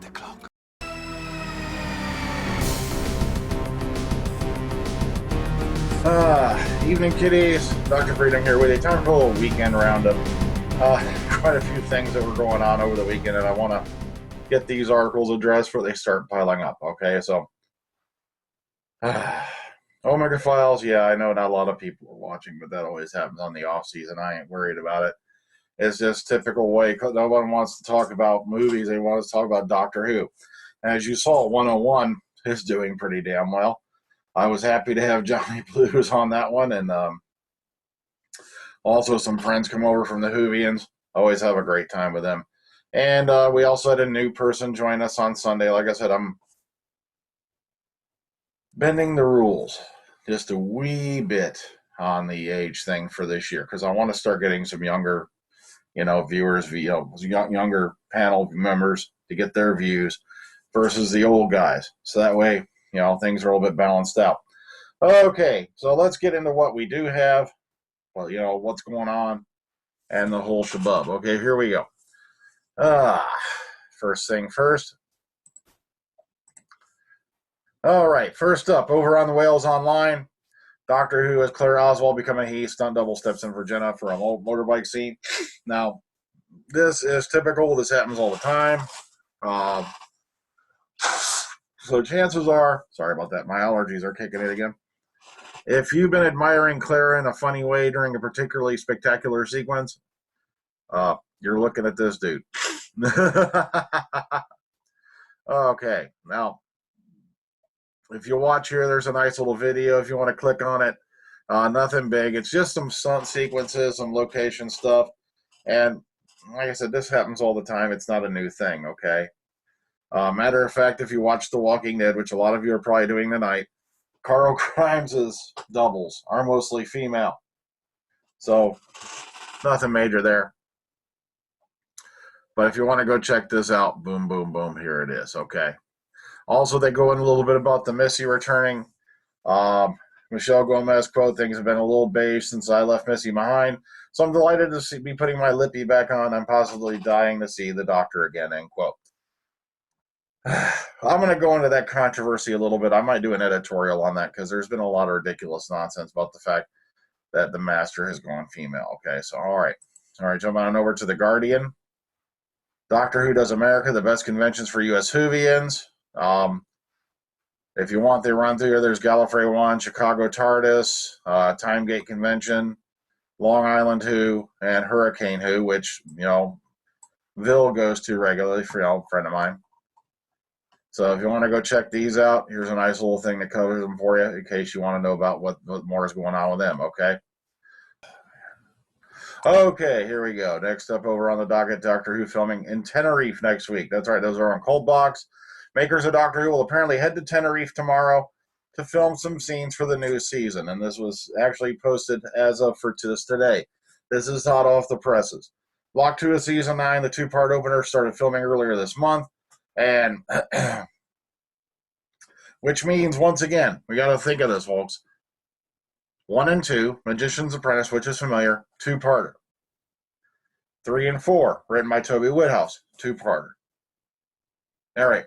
Start the clock. Evening kiddies, Dr. Freedom here with a time for a little weekend roundup. Quite a few things that were going on over the weekend, and I want to get these articles addressed before they start piling up. Okay, so Omega Files, yeah, I know not a lot of people are watching, but that always happens on the off season. I ain't worried about it. It's just typical way. No one wants to talk about movies. They want to talk about Doctor Who. As you saw, 101 is doing pretty damn well. I was happy to have Johnny Blues on that one, and also some friends come over from the Whovians. Always have a great time with them. And we also had a new person join us on Sunday. Like I said, I'm bending the rules just a wee bit on the age thing for this year because I want to start getting some younger, viewers, younger panel members to get their views versus the old guys. So that way, things are a little bit balanced out. Okay, so let's get into what we do have. Well, what's going on and the whole shabub. Okay, here we go. First thing first. All right, first up, over on the Wales Online, Doctor Who has Clara Oswald become a he. Stunt double steps in for Jenna for a motorbike scene. Now, this is typical. This happens all the time. So chances are, sorry about that, my allergies are kicking in again. If you've been admiring Clara in a funny way during a particularly spectacular sequence, you're looking at this dude. Okay, now, if you watch here, there's a nice little video. If you want to click on it, nothing big. It's just some stunt sequences, some location stuff. And like I said, this happens all the time. It's not a new thing, okay? Matter of fact, if you watch The Walking Dead, which a lot of you are probably doing tonight, Carl Grimes' doubles are mostly female. So, nothing major there. But if you want to go check this out, boom, boom, boom, here it is, okay? Also, they go in a little bit about the Missy returning. Michelle Gomez quote, things have been a little beige since I left Missy behind. So I'm delighted to be putting my lippy back on. I'm possibly dying to see the doctor again, end quote. I'm going to go into that controversy a little bit. I might do an editorial on that because there's been a lot of ridiculous nonsense about the fact that the master has gone female. Okay, so all right, jumping on over to The Guardian. Doctor Who Does America, the best conventions for US Whovians. If you want the run through here, there's Gallifrey 1, Chicago TARDIS, Timegate Convention, Long Island Who, and Hurricane Who, which, Vil goes to regularly for a friend of mine. So if you want to go check these out, here's a nice little thing that covers them for you in case you want to know about what more is going on with them, okay? Okay, here we go. Next up over on the docket, Doctor Who filming in Tenerife next week. That's right, those are on Cold Box. Makers of Doctor Who will apparently head to Tenerife tomorrow to film some scenes for the new season. And this was actually posted as of for today. This is hot off the presses. Block 2 of Season 9, the two-part opener, started filming earlier this month. And which means, once again, we got to think of this, folks. 1 and 2, Magician's Apprentice, which is familiar, two-parter. 3 and 4, written by Toby Woodhouse, two-parter. All right.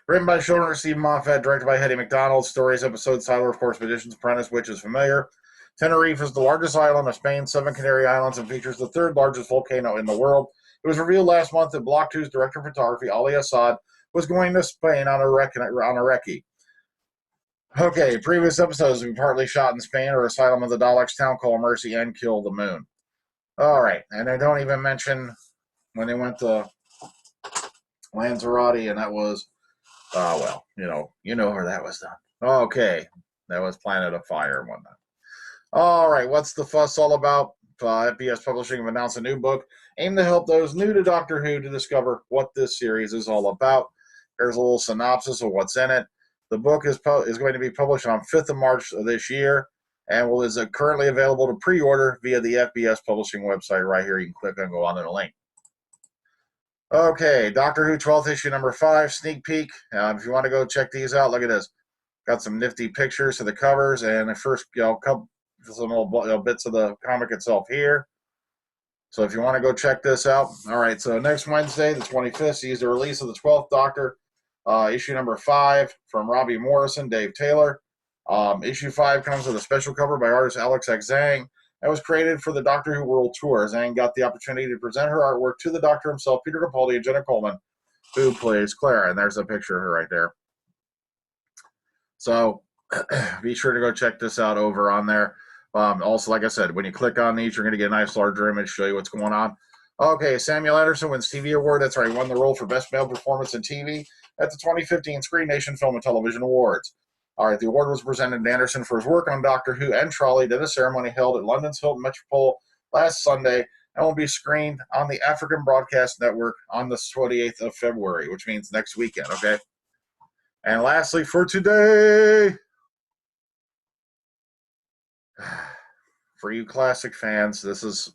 Written by showrunner Steve Moffat, directed by Hetty McDonald. Stories, episodes, title, of course, Magician's Apprentice, which is familiar. Tenerife is the largest island of Spain's 7 Canary Islands and features the third largest volcano in the world. It was revealed last month that Block 2's director of photography, Ali Assad, was going to Spain on a recce. Okay, previous episodes have been partly shot in Spain or Asylum of the Daleks, Town Call Mercy, and Kill the Moon. All right, and I don't even mention when they went to Lanzarote, and that was, you know where that was done. Okay, that was Planet of Fire and whatnot. All right, what's the fuss all about? FBS Publishing have announced a new book aimed to help those new to Doctor Who to discover what this series is all about. Here's a little synopsis of what's in it. The book is going to be published on 5th of March of this year and is currently available to pre-order via the FBS Publishing website right here. You can click and go on to the link. Okay, Doctor Who 12th issue number 5, sneak peek. If you want to go check these out, look at this. Got some nifty pictures of the covers and the first, couple some little bits of the comic itself here. So if you want to go check this out. All right, so next Wednesday, the 25th, sees the release of the 12th Doctor Issue number 5 from Robbie Morrison, Dave Taylor. Issue 5 comes with a special cover by artist Alex X. Zhang and was created for the Doctor Who World Tour. Zhang got the opportunity to present her artwork to the Doctor himself, Peter Capaldi, and Jenna Coleman, who plays Clara. And there's a picture of her right there. So be sure to go check this out over on there. Also, like I said, when you click on these, you're going to get a nice larger image, show you what's going on. Okay, Samuel Anderson wins TV Award. That's right, he won the role for Best Male Performance in TV at the 2015 Screen Nation Film and Television Awards. All right, the award was presented to Anderson for his work on Doctor Who and Trolley at a ceremony held at London's Hilton Metropole last Sunday and will be screened on the African Broadcast Network on the 28th of February, which means next weekend, okay? And lastly, for today, for you classic fans, this is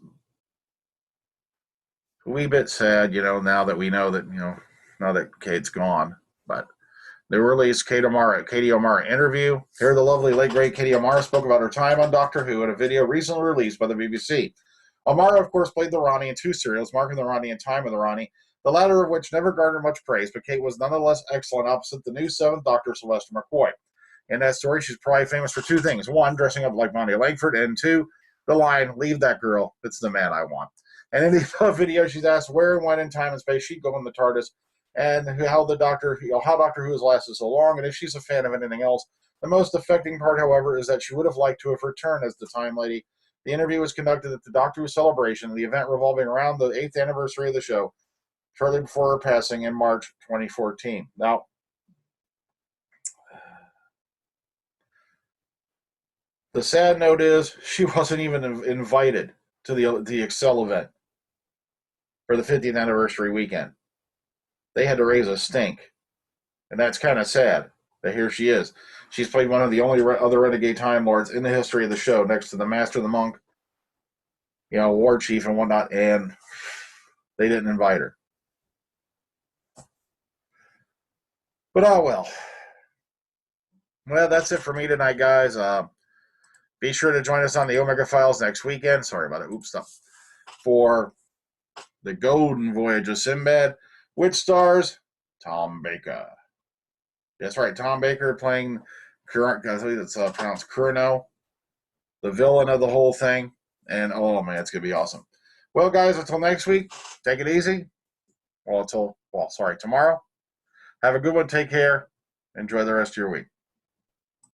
a wee bit sad, now that we know that, now that Kate's gone, but they released Katie O'Mara interview. Here, the lovely late great Katie O'Mara spoke about her time on Doctor Who in a video recently released by the BBC. O'Mara, of course, played the Ronnie in 2 serials, Mark the Ronnie and Time of the Ronnie, the latter of which never garnered much praise, but Kate was nonetheless excellent opposite the new 7th Doctor, Sylvester McCoy. In that story, she's probably famous for 2 things. 1, dressing up like Monty Langford, and 2, the line, "Leave that girl, it's the man I want." And in the video, she's asked where and when in time and space she'd go in the TARDIS, and how Doctor Who has lasted so long, and if she's a fan of anything else. The most affecting part, however, is that she would have liked to have returned as the Time Lady. The interview was conducted at the Doctor Who celebration, the event revolving around the 8th anniversary of the show, shortly before her passing in March 2014. Now, the sad note is she wasn't even invited to the Excel event for the 50th anniversary weekend. They had to raise a stink. And that's kind of sad that here she is. She's played one of the only other Renegade Time Lords in the history of the show, next to the Master, the Monk, War Chief and whatnot, and they didn't invite her. But oh well. Well, that's it for me tonight, guys. Be sure to join us on the Omega Files next weekend. Sorry about it. Oops, stuff. For the Golden Voyage of Sinbad, which stars Tom Baker. That's right, Tom Baker playing, I believe it's pronounced Curno, the villain of the whole thing. And, oh, man, it's going to be awesome. Well, guys, until next week, take it easy. Tomorrow. Have a good one. Take care. Enjoy the rest of your week.